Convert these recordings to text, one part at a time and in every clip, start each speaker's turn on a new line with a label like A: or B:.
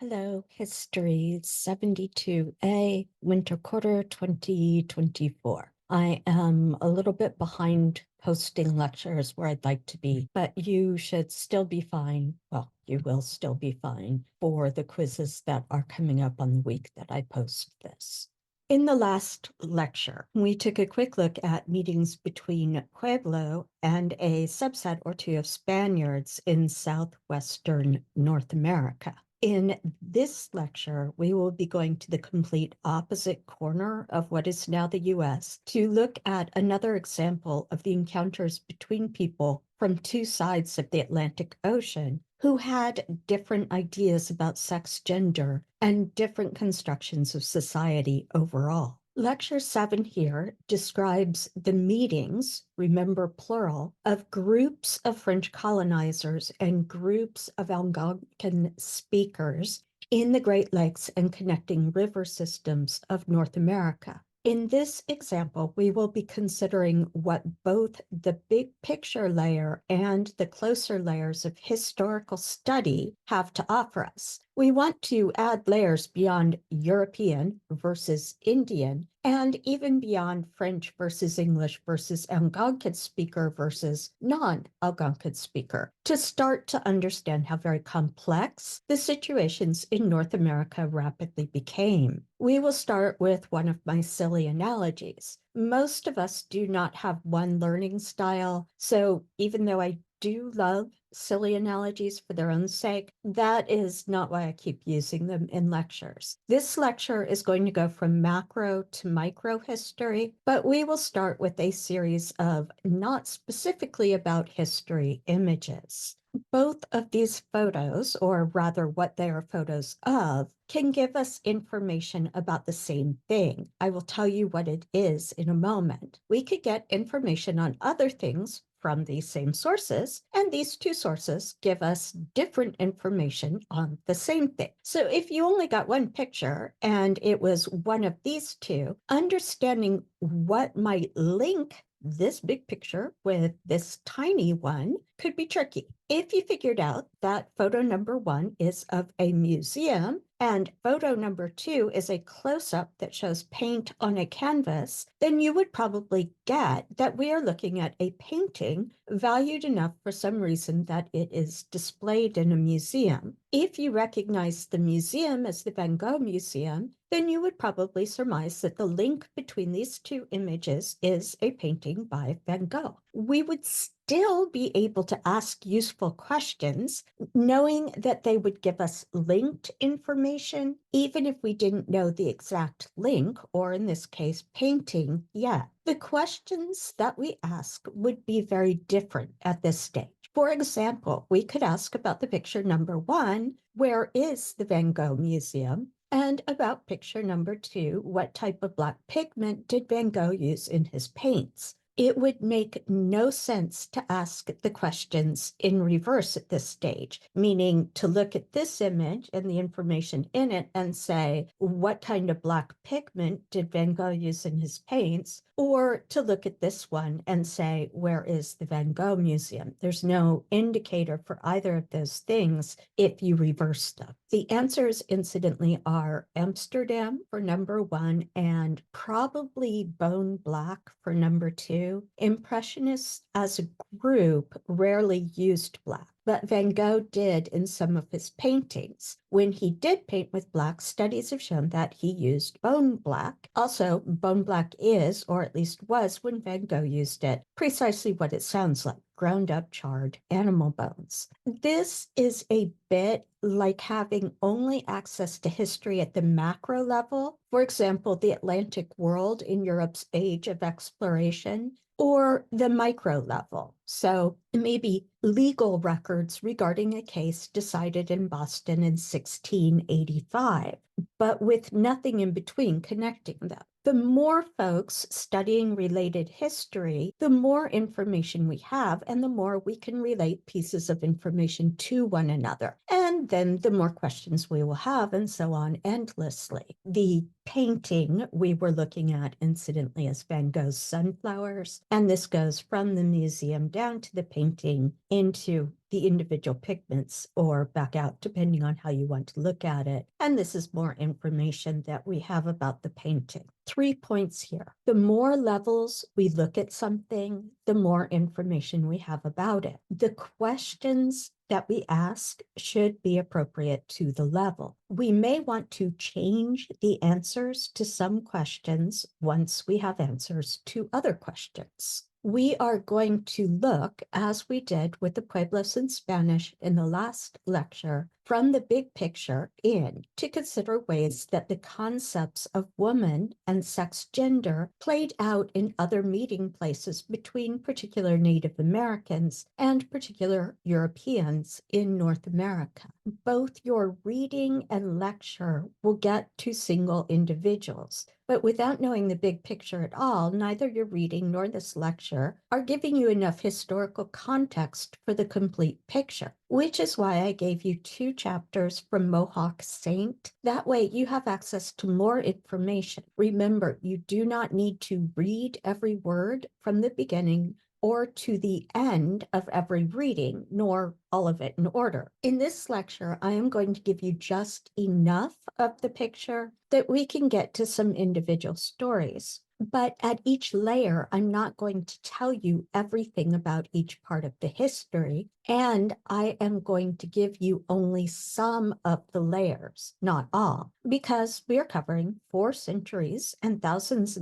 A: Hello, History 72A Winter Quarter 2024. I am a little bit behind posting lectures where I'd like to be, but you should still be fine. Well, you will still be fine for the quizzes that are coming up on the week that I post this. In the last lecture, we took a quick look at meetings between Pueblo and a subset or two of Spaniards in southwestern North America. In this lecture, we will be going to the complete opposite corner of what is now the US to look at another example of the encounters between people from two sides of the Atlantic Ocean who had different ideas about sex, gender, and different constructions of society overall. Lecture 7 here describes the meetings, remember plural, of groups of French colonizers and groups of Algonquian speakers in the Great Lakes and connecting river systems of North America. In this example, we will be considering what both the big picture layer and the closer layers of historical study have to offer us. We want to add layers beyond European versus Indian, and even beyond French versus English versus Algonquin speaker versus non-Algonquin speaker, to start to understand how very complex the situations in North America rapidly became. We will start with one of my silly analogies. Most of us do not have one learning style, so even though I do love silly analogies for their own sake, that is not why I keep using them in lectures. This lecture is going to go from macro to micro history, but we will start with a series of not specifically about history images. Both of these photos, or rather what they are photos of, can give us information about the same thing. I will tell you what it is in a moment. We could get information on other things from these same sources, and these two sources give us different information on the same thing. So if you only got one picture and it was one of these two, understanding what might link this big picture with this tiny one could be tricky. If you figured out that photo number 1 is of a museum and photo number 2 is a close-up that shows paint on a canvas, then you would probably get that we are looking at a painting valued enough for some reason that it is displayed in a museum. If you recognize the museum as the Van Gogh Museum, then you would probably surmise that the link between these two images is a painting by Van Gogh. We would still be able to ask useful questions, knowing that they would give us linked information, even if we didn't know the exact link, or in this case, painting yet. The questions that we ask would be very different at this stage. For example, we could ask about the picture number 1, where is the Van Gogh Museum? And about picture number 2, what type of black pigment did Van Gogh use in his paints? It would make no sense to ask the questions in reverse at this stage, meaning to look at this image and the information in it and say, what kind of black pigment did Van Gogh use in his paints? Or to look at this one and say, where is the Van Gogh Museum? There's no indicator for either of those things if you reverse them. The answers, incidentally, are Amsterdam for number 1 and probably bone black for number 2. Impressionists as a group rarely used black, but Van Gogh did in some of his paintings. When he did paint with black, studies have shown that he used bone black. Also, bone black is, or at least was when Van Gogh used it, precisely what it sounds like: ground up charred animal bones. This is a bit like having only access to history at the macro level, for example, the Atlantic world in Europe's age of exploration, or the micro level. So maybe legal records regarding a case decided in Boston in 1685, but with nothing in between connecting them. The more folks studying related history, the more information we have, and the more we can relate pieces of information to one another. And then the more questions we will have, and so on endlessly. The painting we were looking at, incidentally, as Van Gogh's Sunflowers, and this goes from the museum down to the painting into the individual pigments or back out, depending on how you want to look at it. And this is more information that we have about the painting. 3 points here. The more levels we look at something, the more information we have about it. The questions that we ask should be appropriate to the level. We may want to change the answers to some questions once we have answers to other questions. We are going to look, as we did with the Pueblos in Spanish in the last lecture, from the big picture in to consider ways that the concepts of woman and sex gender played out in other meeting places between particular Native Americans and particular Europeans in North America. Both your reading and lecture will get to single individuals, but without knowing the big picture at all, neither your reading nor this lecture are giving you enough historical context for the complete picture, which is why I gave you 2 chapters from Mohawk Saint. That way you have access to more information. Remember, you do not need to read every word from the beginning or to the end of every reading, nor all of it in order. In this lecture, I am going to give you just enough of the picture that we can get to some individual stories. But at each layer, I'm not going to tell you everything about each part of the history, and I am going to give you only some of the layers, not all, because we are covering 4 centuries and thousands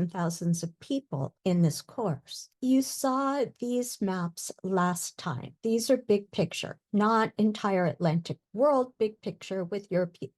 A: of people in this course. You saw these maps last time. These are big picture, not entire Atlantic world big picture with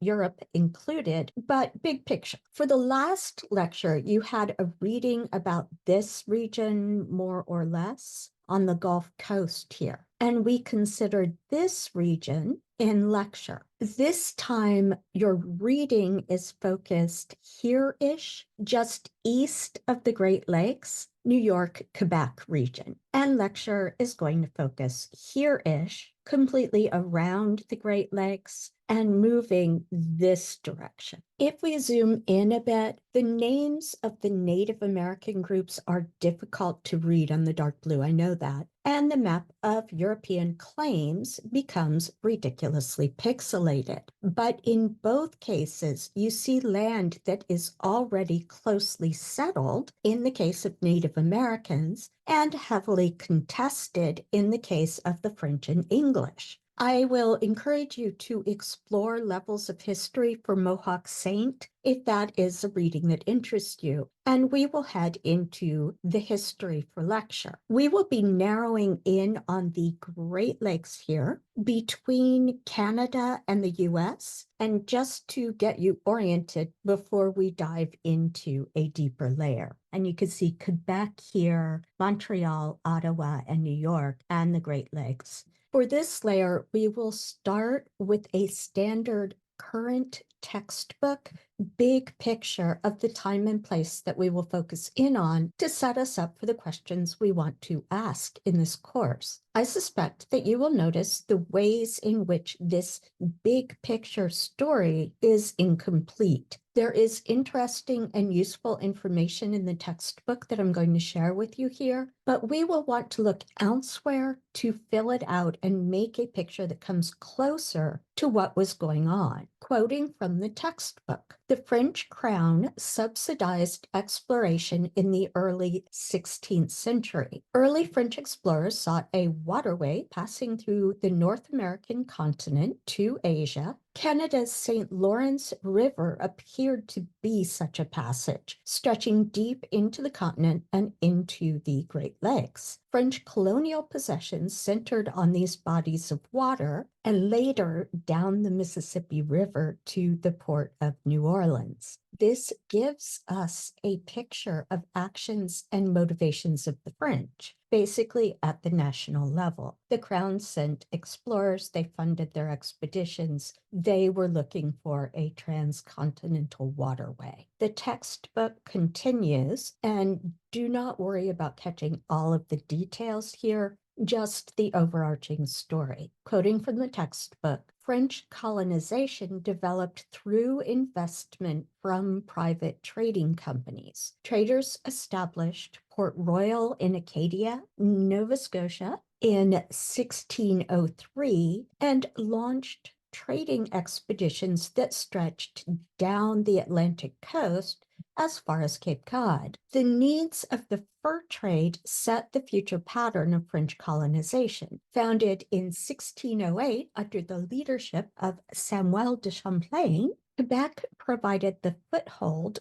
A: Europe included, but big picture. For the last lecture, you had a reading about this region more or less on the Gulf Coast here. And we considered this region in lecture. This time, your reading is focused here-ish, just east of the Great Lakes, New York, Quebec region. And lecture is going to focus here-ish, completely around the Great Lakes and moving this direction. If we zoom in a bit, the names of the Native American groups are difficult to read on the dark blue, I know that. And the map of European claims becomes ridiculously pixelated. But in both cases, you see land that is already closely settled in the case of Native Americans and heavily contested in the case of the French and English. I will encourage you to explore levels of history for Mohawk Saint if that is a reading that interests you, and we will head into the history for lecture. We will be narrowing in on the Great Lakes here between Canada and the US, and just to get you oriented before we dive into a deeper layer. And you can see Quebec here, Montreal, Ottawa, and New York, and the Great Lakes. For this layer, we will start with a standard current textbook big picture of the time and place that we will focus in on to set us up for the questions we want to ask in this course. I suspect that you will notice the ways in which this big picture story is incomplete. There is interesting and useful information in the textbook that I'm going to share with you here, but we will want to look elsewhere to fill it out and make a picture that comes closer to what was going on. Quoting from the textbook, the French crown subsidized exploration in the early 16th century. Early French explorers sought a waterway passing through the North American continent to Asia. Canada's St. Lawrence River appeared to be such a passage, stretching deep into the continent and into the Great Lakes. French colonial possessions centered on these bodies of water and later down the Mississippi River to the port of New Orleans. This gives us a picture of actions and motivations of the French, basically at the national level. The Crown sent explorers, they funded their expeditions, they were looking for a transcontinental waterway. The textbook continues, and do not worry about catching all of the details here, just the overarching story. Quoting from the textbook, French colonization developed through investment from private trading companies. Traders established Port Royal in Acadia, Nova Scotia, in 1603 and launched trading expeditions that stretched down the Atlantic coast as far as Cape Cod. The needs of the fur trade set the future pattern of French colonization. Founded in 1608 under the leadership of Samuel de Champlain, Quebec provided the foothold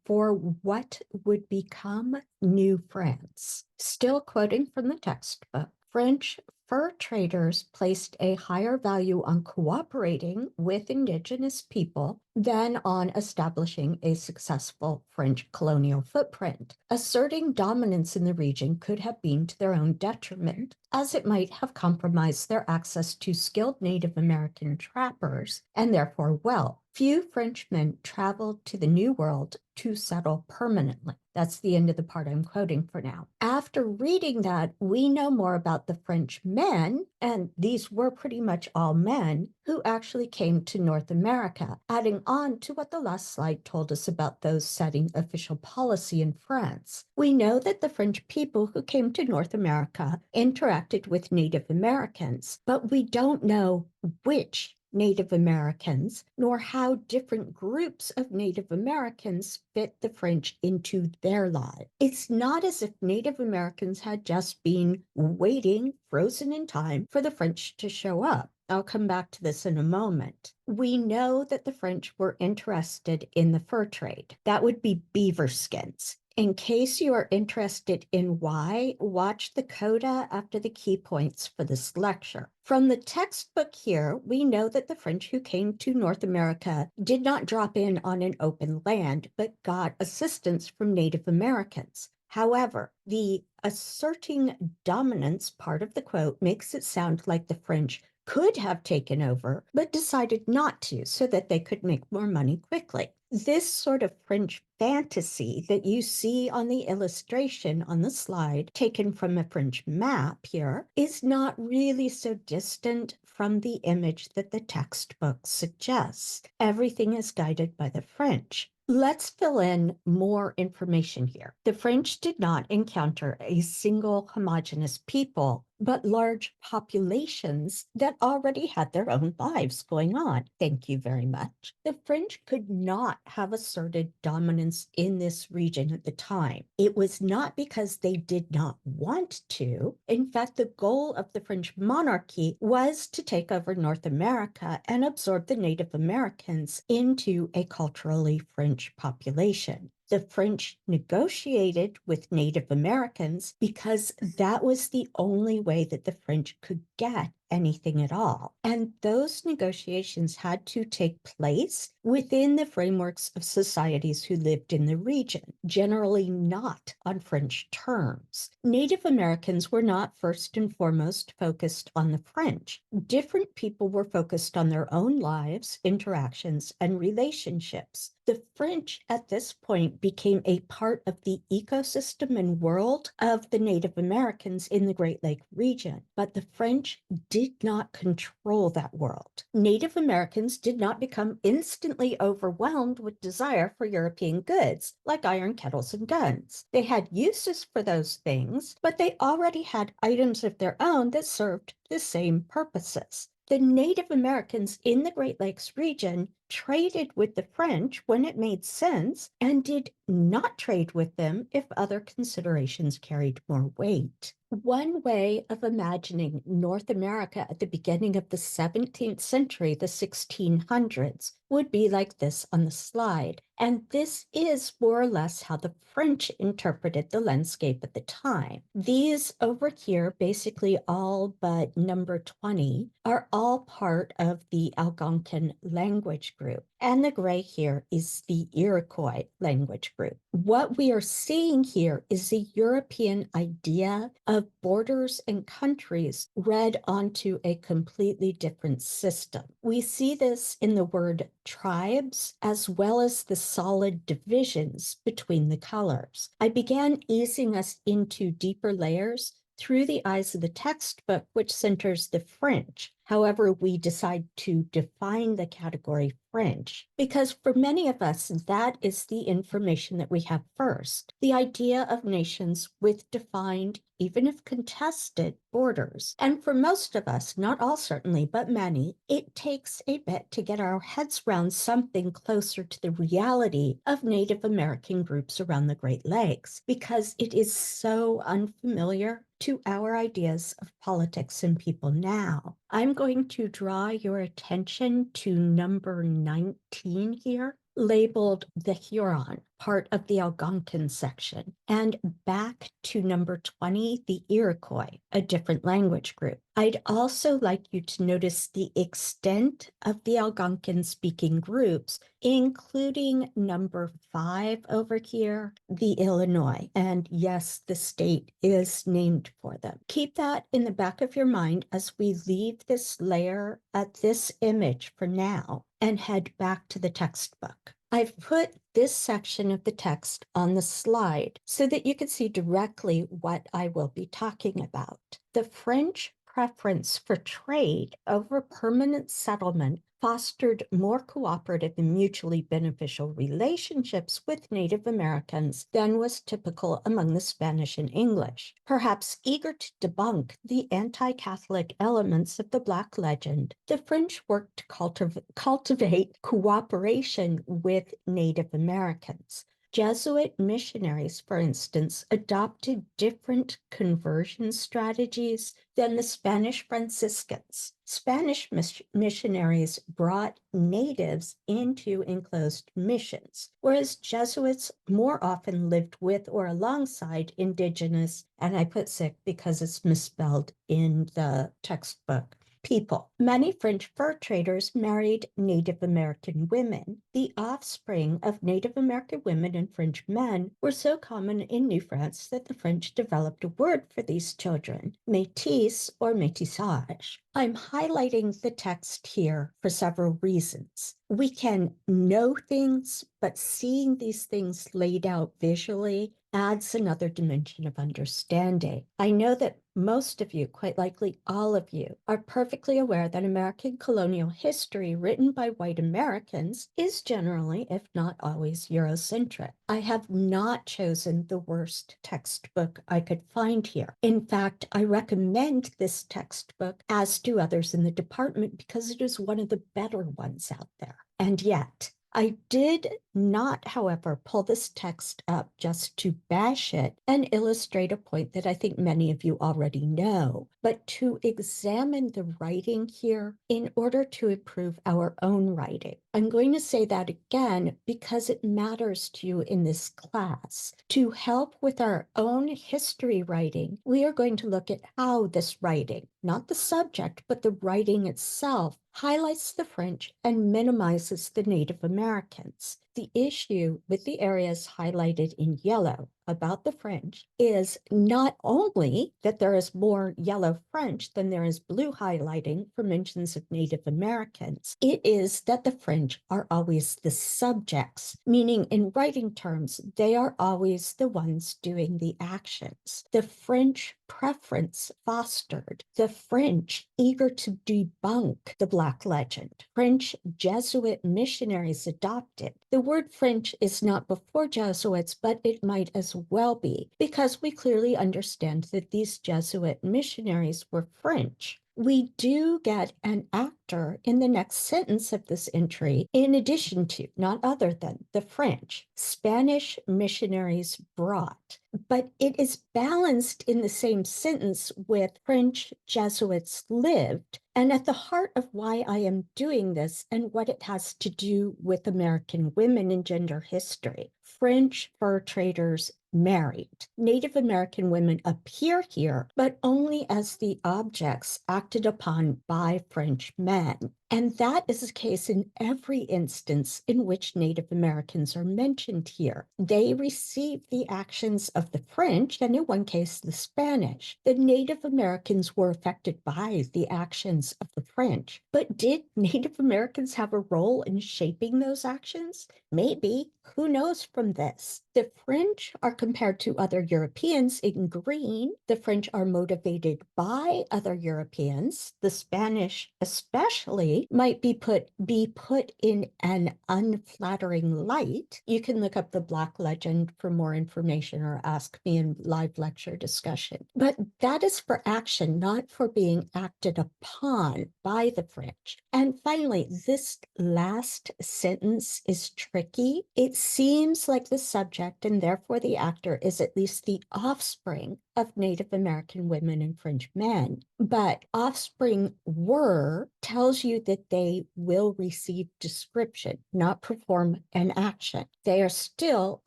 A: for what would become New France. Still quoting from the textbook, French fur traders placed a higher value on cooperating with indigenous people than on establishing a successful French colonial footprint. Asserting dominance in the region could have been to their own detriment, as it might have compromised their access to skilled Native American trappers and therefore wealth. Few Frenchmen traveled to the New World to settle permanently. That's the end of the part I'm quoting for now. After reading that, we know more about the French men, and these were pretty much all men, who actually came to North America, adding on to what the last slide told us about those setting official policy in France. We know that the French people who came to North America interacted with Native Americans, but we don't know which Native Americans, nor how different groups of Native Americans fit the French into their lives. It's not as if Native Americans had just been waiting, frozen in time, for the French to show up. I'll come back to this in a moment. We know that the French were interested in the fur trade. That would be beaver skins. In case you are interested in why, watch the coda after the key points for this lecture. From the textbook here, we know that the French who came to North America did not drop in on an open land, but got assistance from Native Americans. However, the asserting dominance part of the quote makes it sound like the French could have taken over, but decided not to so that they could make more money quickly. This sort of French fantasy that you see on the illustration on the slide, taken from a French map here, is not really so distant from the image that the textbook suggests. Everything is guided by the French. Let's fill in more information here. The French did not encounter a single homogeneous people, but large populations that already had their own lives going on. Thank you very much. The French could not have asserted dominance in this region at the time. It was not because they did not want to. In fact, the goal of the French monarchy was to take over North America and absorb the Native Americans into a culturally French population. The French negotiated with Native Americans because that was the only way that the French could get anything at all. And those negotiations had to take place within the frameworks of societies who lived in the region, generally not on French terms. Native Americans were not first and foremost focused on the French. Different people were focused on their own lives, interactions, and relationships. The French at this point became a part of the ecosystem and world of the Native Americans in the Great Lake region, but the French did not control that world. Native Americans did not become instantly overwhelmed with desire for European goods, like iron kettles and guns. They had uses for those things, but they already had items of their own that served the same purposes. The Native Americans in the Great Lakes region traded with the French when it made sense and did not trade with them if other considerations carried more weight. One way of imagining North America at the beginning of the 17th century, the 1600s, would be like this on the slide. And this is more or less how the French interpreted the landscape at the time. These over here, basically all but number 20, are all part of the Algonquian language group. And the gray here is the Iroquois language group. What we are seeing here is a European idea of borders and countries read onto a completely different system. We see this in the word tribes, as well as the solid divisions between the colors. I began easing us into deeper layers through the eyes of the textbook, which centers the French. however we decide to define the category French, because for many of us, that is the information that we have first. The idea of nations with defined, even if contested, borders. And for most of us, not all certainly, but many, it takes a bit to get our heads around something closer to the reality of Native American groups around the Great Lakes, because it is so unfamiliar to our ideas of politics and people now. I'm going to draw your attention to number 19 here, labeled the Huron, part of the Algonquin section, and back to number 20, the Iroquois, a different language group. I'd also like you to notice the extent of the Algonquin-speaking groups, including number 5 over here, the Illinois. And yes, the state is named for them. Keep that in the back of your mind as we leave this layer at this image for now and head back to the textbook. I've put this section of the text on the slide so that you can see directly what I will be talking about. The French preference for trade over permanent settlement fostered more cooperative and mutually beneficial relationships with Native Americans than was typical among the Spanish and English. Perhaps eager to debunk the anti-Catholic elements of the Black legend, the French worked to cultivate cooperation with Native Americans. Jesuit missionaries, for instance, adopted different conversion strategies than the Spanish Franciscans. Spanish missionaries brought natives into enclosed missions, whereas Jesuits more often lived with or alongside indigenous, and I put sick because it's misspelled in the textbook, people. Many French fur traders married Native American women. The offspring of Native American women and French men were so common in New France that the French developed a word for these children, métis or métissage. I'm highlighting the text here for several reasons. We can know things, but seeing these things laid out visually adds another dimension of understanding. I know that most of you, quite likely all of you, are perfectly aware that American colonial history written by white Americans is generally, if not always, Eurocentric. I have not chosen the worst textbook I could find here. In fact, I recommend this textbook, as do others in the department, because it is one of the better ones out there. And yet, I did not, however, pull this text up just to bash it and illustrate a point that I think many of you already know, but to examine the writing here in order to improve our own writing. I'm going to say that again because it matters to you in this class. To help with our own history writing, we are going to look at how this writing, not the subject, but the writing itself, highlights the French and minimizes the Native Americans. The issue with the areas highlighted in yellow about the French is not only that there is more yellow French than there is blue highlighting for mentions of Native Americans, it is that the French are always the subjects, meaning in writing terms, they are always the ones doing the actions. The French preference fostered the French eager to debunk the Black legend. French Jesuit missionaries adopted. The word French is not before Jesuits, but it might as well be, because we clearly understand that these Jesuit missionaries were French. We do get an actor in the next sentence of this entry, in addition to, not other than, the French. Spanish missionaries brought, but it is balanced in the same sentence with French Jesuits lived. And at the heart of why I am doing this and what it has to do with American women in gender history, French fur traders married. Native American women appear here, but only as the objects acted upon by French men. And that is the case in every instance in which Native Americans are mentioned here. They received the actions of the French, and in one case, the Spanish. The Native Americans were affected by the actions of the French. But did Native Americans have a role in shaping those actions? Maybe. Who knows from this? The French are compared to other Europeans in green. The French are motivated by other Europeans. The Spanish, especially, might be put in an unflattering light. You can look up the Black legend for more information or ask me in live lecture discussion. But that is for action, not for being acted upon by the French. And finally, this last sentence is tricky. It seems like the subject and therefore the actor is at least the offspring of Native American women and French men. But offspring were tells you that they will receive description, not perform an action. They are still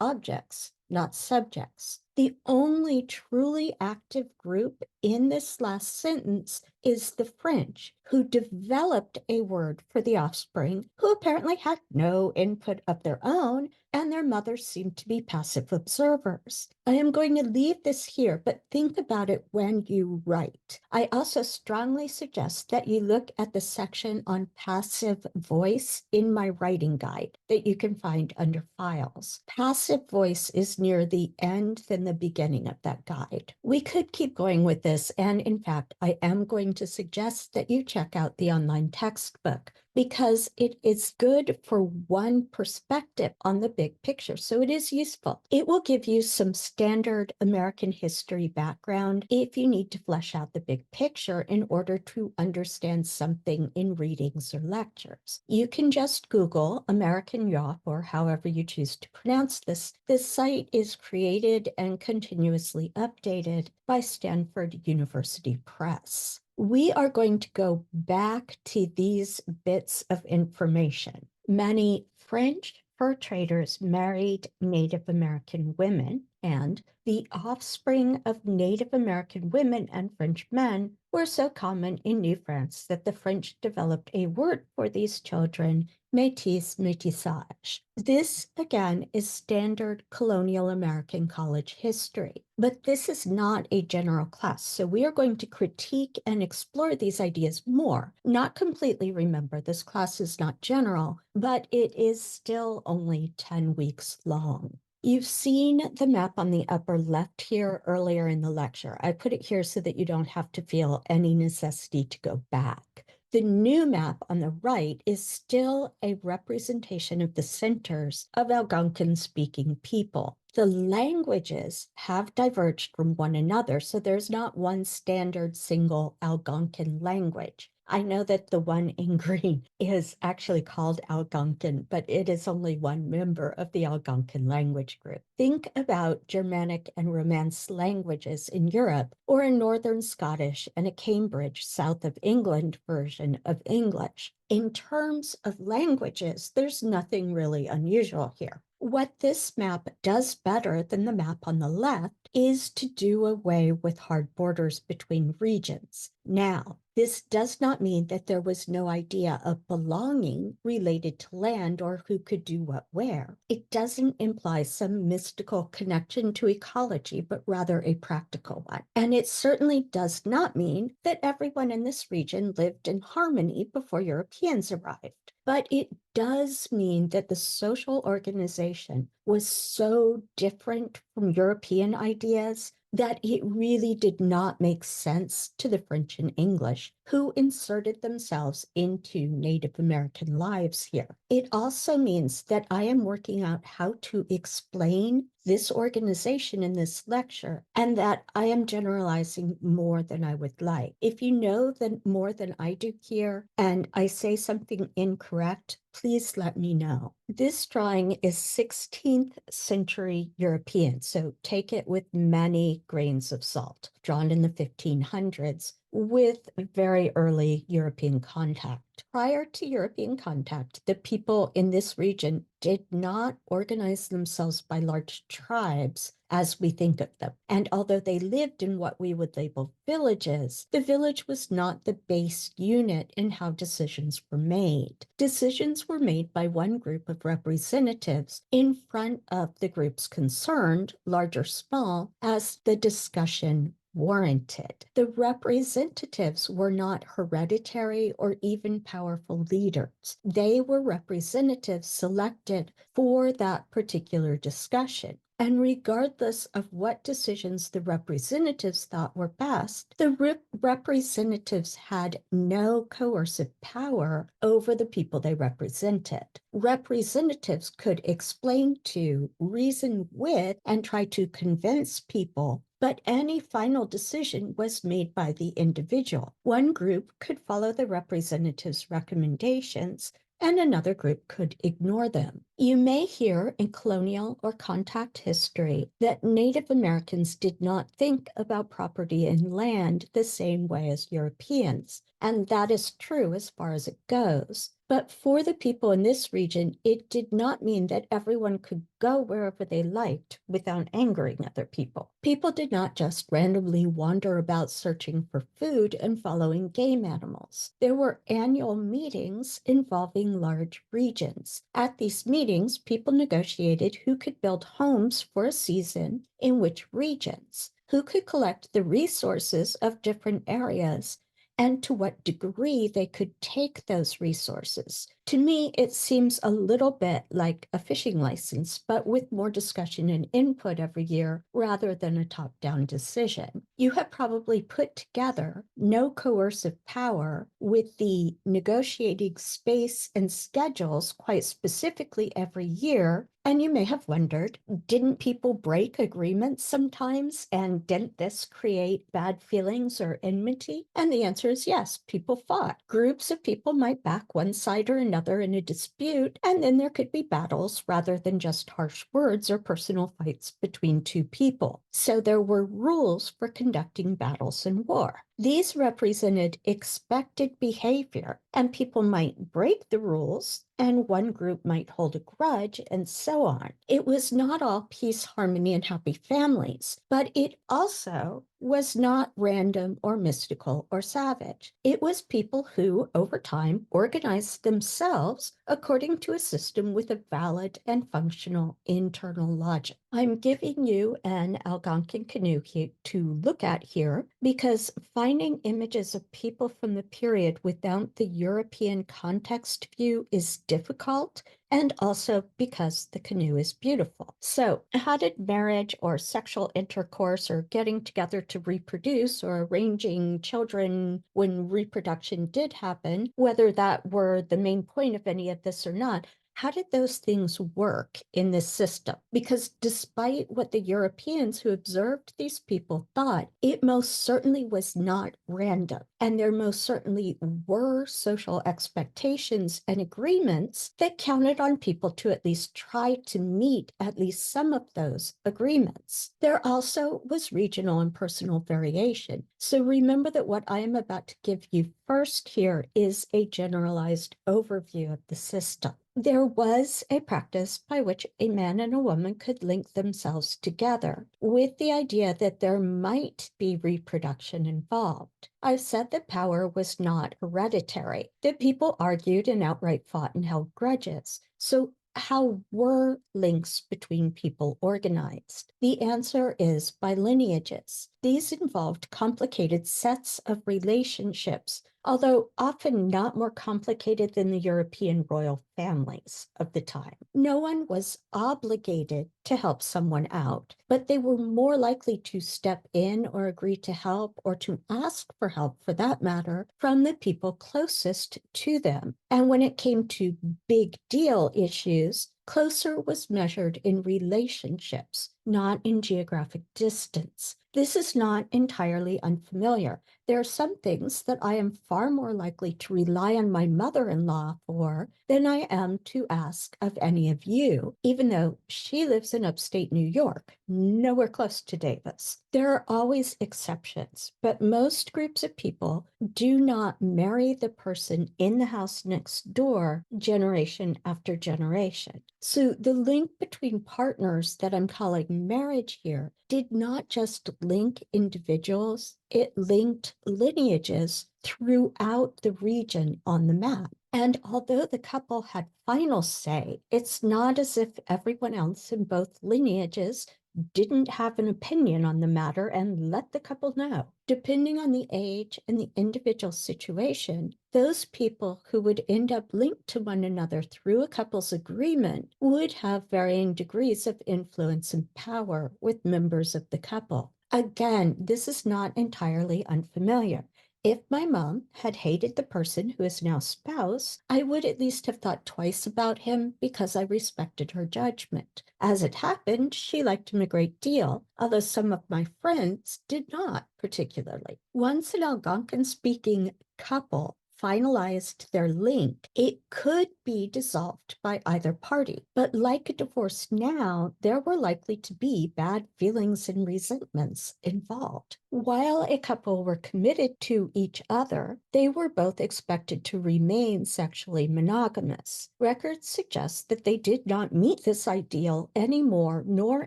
A: objects, not subjects. The only truly active group in this last sentence is the French, who developed a word for the offspring, who apparently had no input of their own, and their mothers seemed to be passive observers. I am going to leave this here, but think about it when you write. I also strongly suggest that you look at the section on passive voice in my writing guide that you can find under files. Passive voice is near the end than the beginning of that guide. We could keep going with this, and in fact, I am going to suggest that you check out the online textbook because it is good for one perspective on the big picture. So it is useful. It will give you some standard American history background if you need to flesh out the big picture in order to understand something in readings or lectures. You can just Google American Yawp or however you choose to pronounce this. This site is created and continuously updated by Stanford University Press. We are going to go back to these bits of information. Many French fur traders married Native American women, and the offspring of Native American women and French men were so common in New France that the French developed a word for these children, métis, métissage. This, again, is standard colonial American college history, but this is not a general class, so we are going to critique and explore these ideas more. Not completely, remember, this class is not general, but it is still only 10 weeks long. You've seen the map on the upper left here earlier in the lecture. I put it here so that you don't have to feel any necessity to go back. The new map on the right is still a representation of the centers of Algonquin-speaking people. The languages have diverged from one another, so there's not one standard single Algonquin language. I know that the one in green is actually called Algonquin, but it is only one member of the Algonquin language group. Think about Germanic and Romance languages in Europe, or a Northern Scottish and a Cambridge, south of England version of English. In terms of languages, there's nothing really unusual here. What this map does better than the map on the left is to do away with hard borders between regions. Now, this does not mean that there was no idea of belonging related to land or who could do what where. It doesn't imply some mystical connection to ecology, but rather a practical one. And it certainly does not mean that everyone in this region lived in harmony before Europeans arrived. But it does mean that the social organization was so different from European ideas that it really did not make sense to the French and English, who inserted themselves into Native American lives here. It also means that I am working out how to explain this organization in this lecture, and that I am generalizing more than I would like. If you know more than I do here, and I say something incorrect, please let me know. This drawing is 16th century European, so take it with many grains of salt. drawn in the 1500s with very early European contact. Prior to European contact, the people in this region did not organize themselves by large tribes as we think of them. And although they lived in what we would label villages, the village was not the base unit in how decisions were made. Decisions were made by one group of representatives in front of the groups concerned, large or small, as the discussion warranted. The representatives were not hereditary or even powerful leaders. They were representatives selected for that particular discussion. And regardless of what decisions the representatives thought were best, the representatives had no coercive power over the people they represented. Representatives could explain to, reason with, and try to convince people, but any final decision was made by the individual. One group could follow the representative's recommendations, and another group could ignore them. You may hear in colonial or contact history that Native Americans did not think about property and land the same way as Europeans, and that is true as far as it goes. But for the people in this region, it did not mean that everyone could go wherever they liked without angering other people. People did not just randomly wander about searching for food and following game animals. There were annual meetings involving large regions. At these meetings, people negotiated who could build homes for a season in which regions, who could collect the resources of different areas, and to what degree they could take those resources. To me, it seems a little bit like a fishing license, but with more discussion and input every year rather than a top-down decision. You have probably put together no coercive power with the negotiating space and schedules quite specifically every year. And you may have wondered, didn't people break agreements sometimes? And didn't this create bad feelings or enmity? And the answer is yes, people fought. Groups of people might back one side or another in a dispute, and then there could be battles rather than just harsh words or personal fights between two people. So there were rules for conducting battles and war. These represented expected behavior, and people might break the rules, and one group might hold a grudge, and so on. It was not all peace, harmony, and happy families, but it also was not random or mystical or savage. It was people who, over time, organized themselves according to a system with a valid and functional internal logic. I'm giving you an Algonquian canoe to look at here because finding images of people from the period without the European context view is difficult, and also because the canoe is beautiful. So how did marriage or sexual intercourse or getting together to reproduce or arranging children when reproduction did happen, whether that were the main point of any of this or not, how did those things work in this system? Because despite what the Europeans who observed these people thought, it most certainly was not random. And there most certainly were social expectations and agreements that counted on people to at least try to meet at least some of those agreements. There also was regional and personal variation. So remember that what I am about to give you first here is a generalized overview of the system. There was a practice by which a man and a woman could link themselves together with the idea that there might be reproduction involved. I've said that power was not hereditary, that people argued and outright fought and held grudges. So how were links between people organized? The answer is by lineages. These involved complicated sets of relationships, although often not more complicated than the European royal families of the time. No one was obligated to help someone out, but they were more likely to step in or agree to help or to ask for help, for that matter, from the people closest to them. And when it came to big deal issues, closer was measured in relationships, not in geographic distance. This is not entirely unfamiliar. There are some things that I am far more likely to rely on my mother-in-law for than I am to ask of any of you, even though she lives in upstate New York, nowhere close to Davis. There are always exceptions, but most groups of people do not marry the person in the house next door generation after generation. So the link between partners that I'm calling marriage here did not just link individuals, it linked lineages throughout the region on the map. And although the couple had final say, it's not as if everyone else in both lineages didn't have an opinion on the matter and let the couple know. Depending on the age and the individual situation, those people who would end up linked to one another through a couple's agreement would have varying degrees of influence and power with members of the couple. Again, this is not entirely unfamiliar. If my mom had hated the person who is now spouse, I would at least have thought twice about him because I respected her judgment. As it happened, she liked him a great deal, although some of my friends did not particularly. Once an Algonquin-speaking couple finalized their link, it could be dissolved by either party. But like a divorce now, there were likely to be bad feelings and resentments involved. While a couple were committed to each other, they were both expected to remain sexually monogamous. Records suggest that they did not meet this ideal any more nor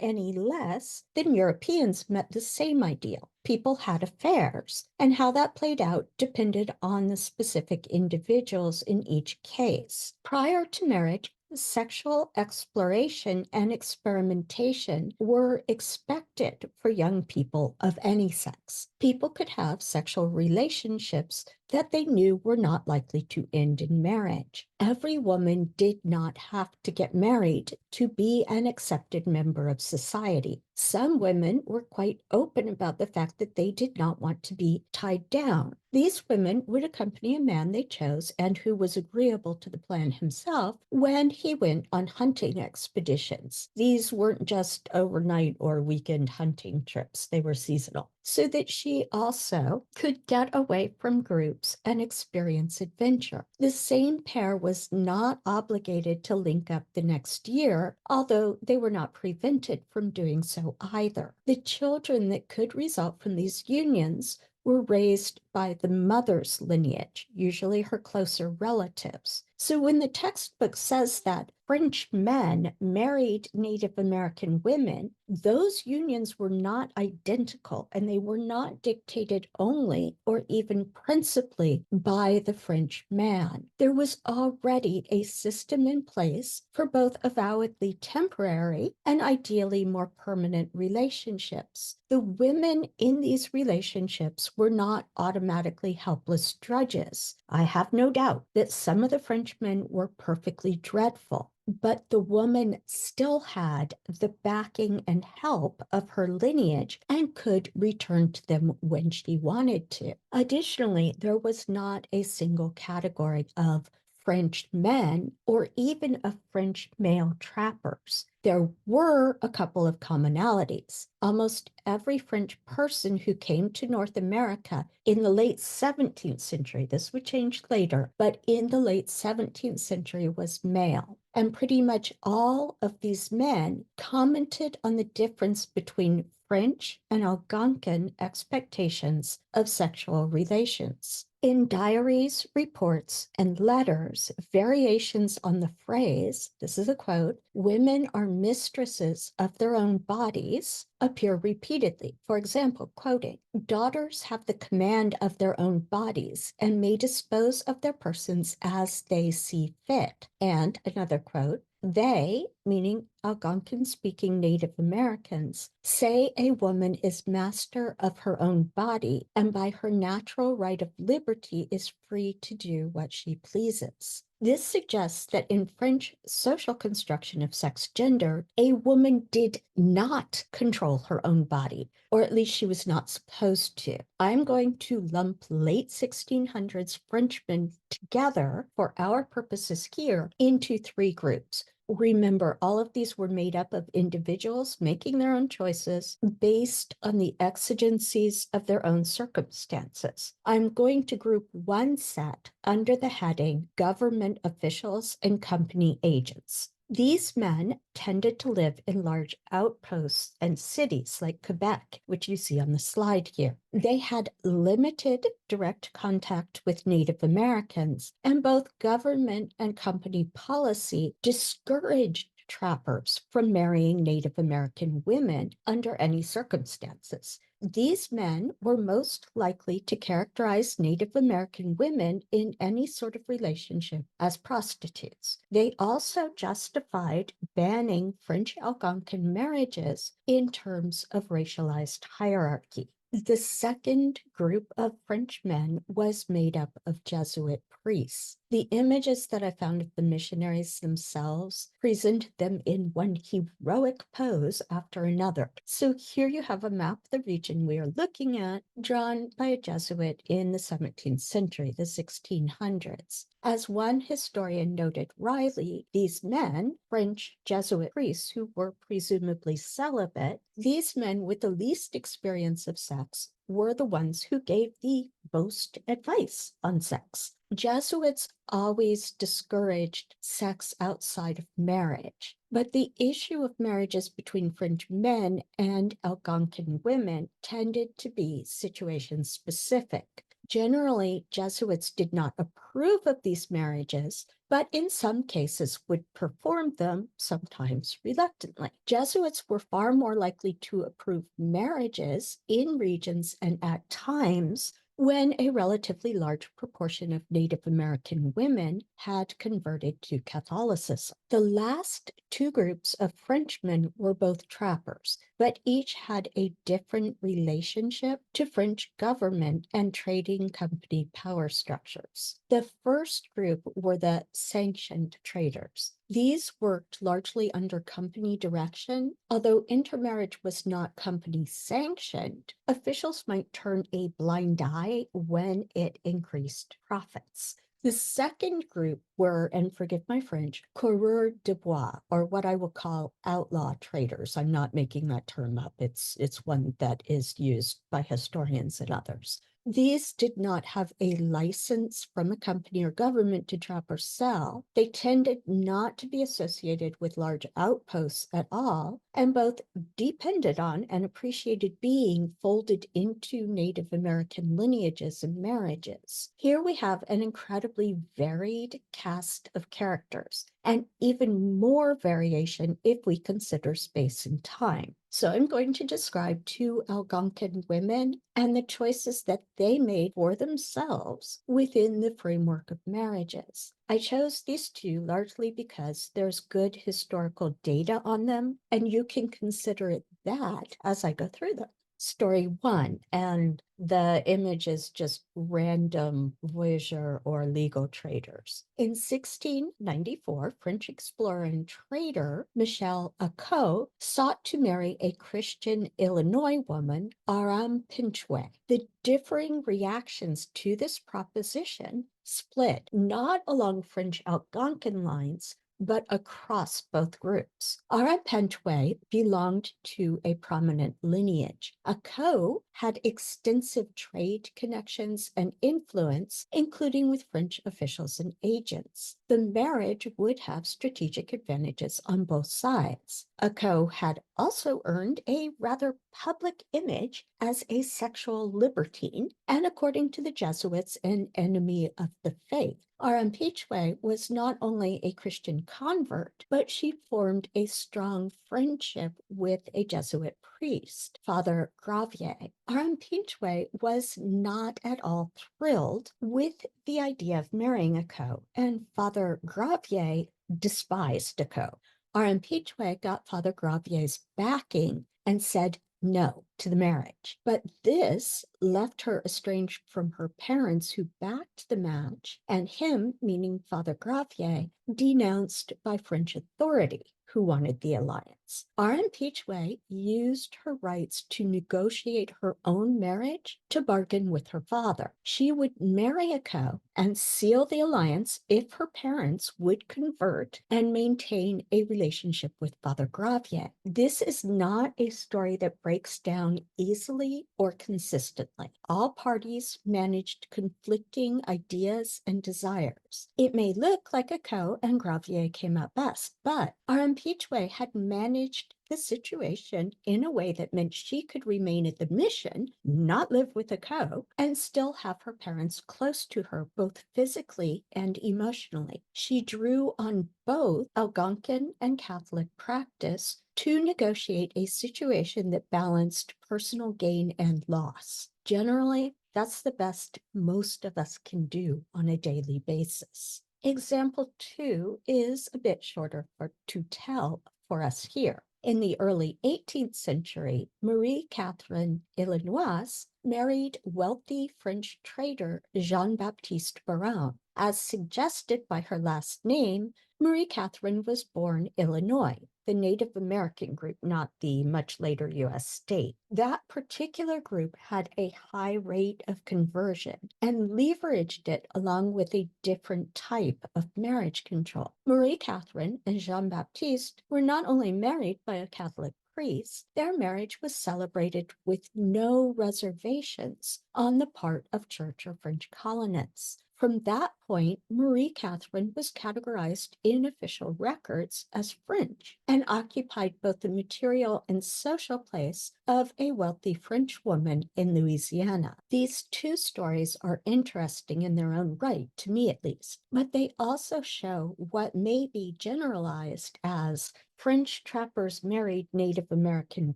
A: any less than Europeans met the same ideal. People had affairs, and how that played out depended on the specific individuals in each case. Prior to marriage, sexual exploration and experimentation were expected for young people of any sex. People could have sexual relationships that they knew were not likely to end in marriage. Every woman did not have to get married to be an accepted member of society. Some women were quite open about the fact that they did not want to be tied down. These women would accompany a man they chose and who was agreeable to the plan himself when he went on hunting expeditions. These weren't just overnight or weekend hunting trips, they were seasonal, so that she also could get away from groups and experience adventure. The same pair was not obligated to link up the next year, although they were not prevented from doing so either. The children that could result from these unions were raised by the mother's lineage, usually her closer relatives. So when the textbook says that French men married Native American women, those unions were not identical and they were not dictated only or even principally by the French man. There was already a system in place for both avowedly temporary and ideally more permanent relationships. The women in these relationships were not automatically helpless drudges. I have no doubt that some of the Frenchmen were perfectly dreadful, but the woman still had the backing and help of her lineage and could return to them when she wanted to. Additionally, there was not a single category of French men or even of French male trappers. There were a couple of commonalities. Almost every French person who came to North America in the late 17th century, this would change later, but in the late 17th century was male. And pretty much all of these men commented on the difference between French and Algonquin expectations of sexual relations. In diaries, reports, and letters, variations on the phrase, this is a quote, "women are mistresses of their own bodies," appear repeatedly. For example, quoting, "daughters have the command of their own bodies and may dispose of their persons as they see fit." And another quote, "they," meaning Algonquin-speaking Native Americans, "say a woman is master of her own body and by her natural right of liberty is free to do what she pleases." This suggests that in French social construction of sex gender, a woman did not control her own body, or at least she was not supposed to. I'm going to lump late 1600s Frenchmen together for our purposes here into three groups. Remember, all of these were made up of individuals making their own choices based on the exigencies of their own circumstances. I'm going to group one set under the heading government officials and company agents. These men tended to live in large outposts and cities like Quebec, which you see on the slide here. They had limited direct contact with Native Americans, and both government and company policy discouraged trappers from marrying Native American women under any circumstances. These men were most likely to characterize Native American women in any sort of relationship as prostitutes. They also justified banning French Algonquin marriages in terms of racialized hierarchy. The second group of French men was made up of Jesuit priests. The images that I found of the missionaries themselves presented them in one heroic pose after another. So here you have a map of the region we are looking at, drawn by a Jesuit in the 17th century, the 1600s. As one historian noted wryly, these men, French Jesuit priests who were presumably celibate, these men with the least experience of sex were the ones who gave the most advice on sex. Jesuits always discouraged sex outside of marriage, but the issue of marriages between French men and Algonquin women tended to be situation specific. Generally, Jesuits did not approve of these marriages, but in some cases would perform them, sometimes reluctantly. Jesuits were far more likely to approve marriages in regions and at times when a relatively large proportion of Native American women had converted to Catholicism. The last two groups of Frenchmen were both trappers, but each had a different relationship to French government and trading company power structures. The first group were the sanctioned traders. These worked largely under company direction. Although intermarriage was not company sanctioned, officials might turn a blind eye when it increased profits. The second group were, and forgive my French, coureurs de bois, or what I will call outlaw traders. I'm not making that term up. It's one that is used by historians and others. These did not have a license from a company or government to trap or sell. They tended not to be associated with large outposts at all, and both depended on and appreciated being folded into Native American lineages and marriages. Here we have an incredibly varied cast of characters, and even more variation if we consider space and time. So I'm going to describe two Algonquin women and the choices that they made for themselves within the framework of marriages. I chose these two largely because there's good historical data on them, and you can consider it that as I go through them. Story one, and the image is just random voyageur or legal traders. In 1694, French explorer and trader Michel Acot sought to marry a Christian Illinois woman, Aram Pinchouet. The differing reactions to this proposition split not along French Algonquin lines, but across both groups. Arapentwe belonged to a prominent lineage. Acot had extensive trade connections and influence, including with French officials and agents. The marriage would have strategic advantages on both sides. Acot had also earned a rather public image as a sexual libertine, and according to the Jesuits, an enemy of the faith. Arapentwe was not only a Christian convert, but she formed a strong friendship with a Jesuit priest, Father Gravier. Arapentwe was not at all thrilled with the idea of marrying Acot, and Father Gravier despised Acot. Arapentwe got Father Gravier's backing and said no to the marriage. But this left her estranged from her parents who backed the match, and him, meaning Father Gravier, denounced by French authority who wanted the alliance. Arapentwe used her rights to negotiate her own marriage to bargain with her father. She would marry Acot and seal the alliance if her parents would convert and maintain a relationship with Father Gravier. This is not a story that breaks down easily or consistently. All parties managed conflicting ideas and desires. It may look like Acot and Gravier came out best, but Armpichwe had managed the situation in a way that meant she could remain at the mission, not live with Acot, and still have her parents close to her, both physically and emotionally. She drew on both Algonquin and Catholic practice to negotiate a situation that balanced personal gain and loss. Generally, that's the best most of us can do on a daily basis. Example 2 is a bit shorter to tell for us here. In the early 18th century, Marie Catherine Illinoise married wealthy French trader Jean-Baptiste Baron. As suggested by her last name, Marie Catherine was born Illinois, the Native American group, not the much later U.S. state. That particular group had a high rate of conversion and leveraged it along with a different type of marriage control. Marie Catherine and Jean-Baptiste were not only married by a Catholic priest, their marriage was celebrated with no reservations on the part of Church or French colonists. From that point, Marie Catherine was categorized in official records as French and occupied both the material and social place of a wealthy French woman in Louisiana. These two stories are interesting in their own right, to me at least, but they also show what may be generalized as French trappers married Native American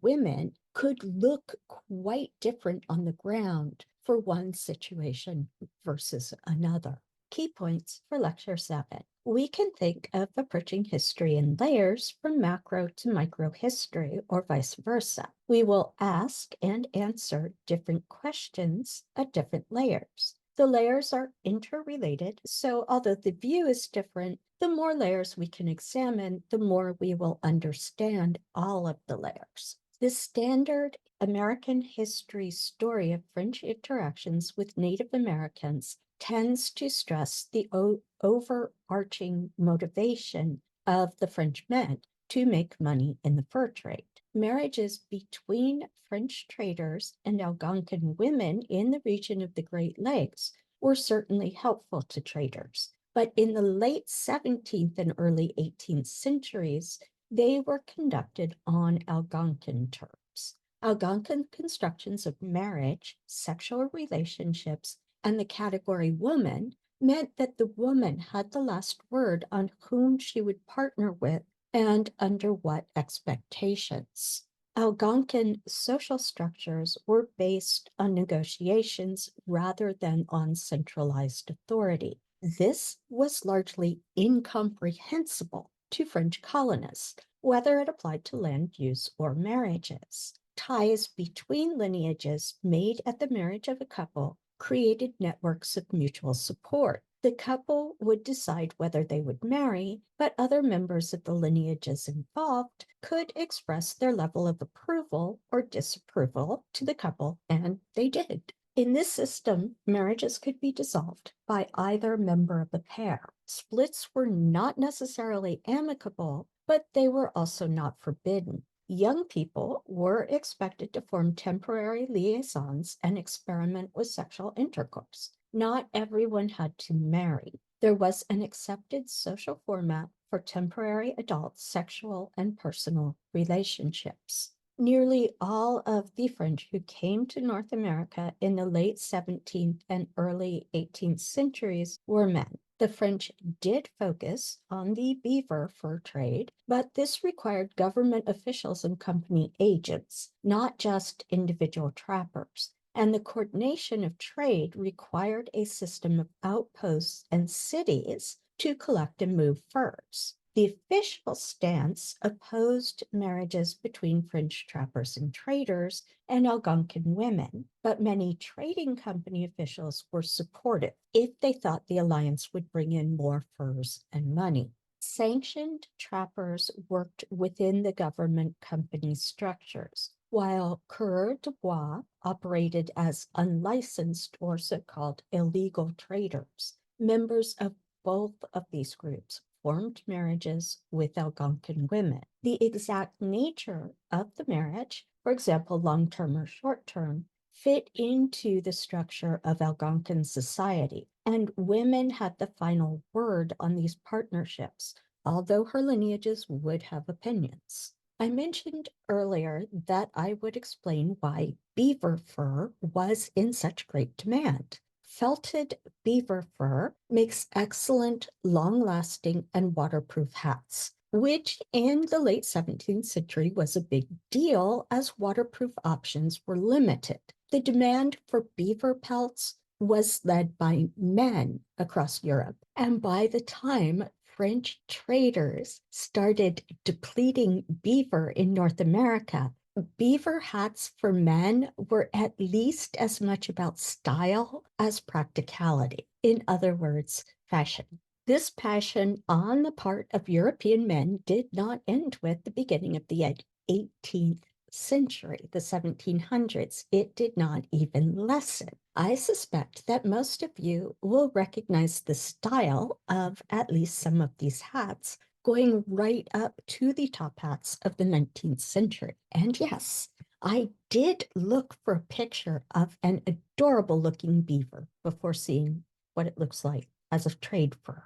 A: women could look quite different on the ground for one situation versus another. Key points for Lecture 7. We can think of approaching history in layers from macro to micro history or vice versa. We will ask and answer different questions at different layers. The layers are interrelated, so although the view is different, the more layers we can examine, the more we will understand all of the layers. The standard American history story of French interactions with Native Americans tends to stress the overarching motivation of the French men to make money in the fur trade. Marriages between French traders and Algonquin women in the region of the Great Lakes were certainly helpful to traders. But in the late 17th and early 18th centuries, they were conducted on Algonquin terms. Algonquin constructions of marriage, sexual relationships, and the category woman meant that the woman had the last word on whom she would partner with and under what expectations. Algonquin social structures were based on negotiations rather than on centralized authority. This was largely incomprehensible to French colonists, whether it applied to land use or marriages. Ties between lineages made at the marriage of a couple created networks of mutual support. The couple would decide whether they would marry, but other members of the lineages involved could express their level of approval or disapproval to the couple, and they did. In this system, marriages could be dissolved by either member of the pair. Splits were not necessarily amicable, but they were also not forbidden. Young people were expected to form temporary liaisons and experiment with sexual intercourse. Not everyone had to marry. There was an accepted social format for temporary adult sexual and personal relationships. Nearly all of the French who came to North America in the late 17th and early 18th centuries were men. The French did focus on the beaver fur trade, but this required government officials and company agents, not just individual trappers. And the coordination of trade required a system of outposts and cities to collect and move furs. The official stance opposed marriages between French trappers and traders and Algonquin women, but many trading company officials were supportive if they thought the alliance would bring in more furs and money. Sanctioned trappers worked within the government company structures, while coureurs de bois operated as unlicensed or so-called illegal traders. Members of both of these groups formed marriages with Algonquin women. The exact nature of the marriage, for example, long-term or short-term, fit into the structure of Algonquin society, and women had the final word on these partnerships, although her lineages would have opinions. I mentioned earlier that I would explain why beaver fur was in such great demand. Felted beaver fur makes excellent, long-lasting, and waterproof hats, which in the late 17th century was a big deal as waterproof options were limited. The demand for beaver pelts was led by men across Europe, and by the time French traders started depleting beaver in North America, beaver hats for men were at least as much about style as practicality. In other words, fashion. This passion on the part of European men did not end with the beginning of the 18th century, the 1700s. It did not even lessen. I suspect that most of you will recognize the style of at least some of these hats going right up to the top hats of the 19th century. And yes, I did look for a picture of an adorable looking beaver before seeing what it looks like as a trade fur.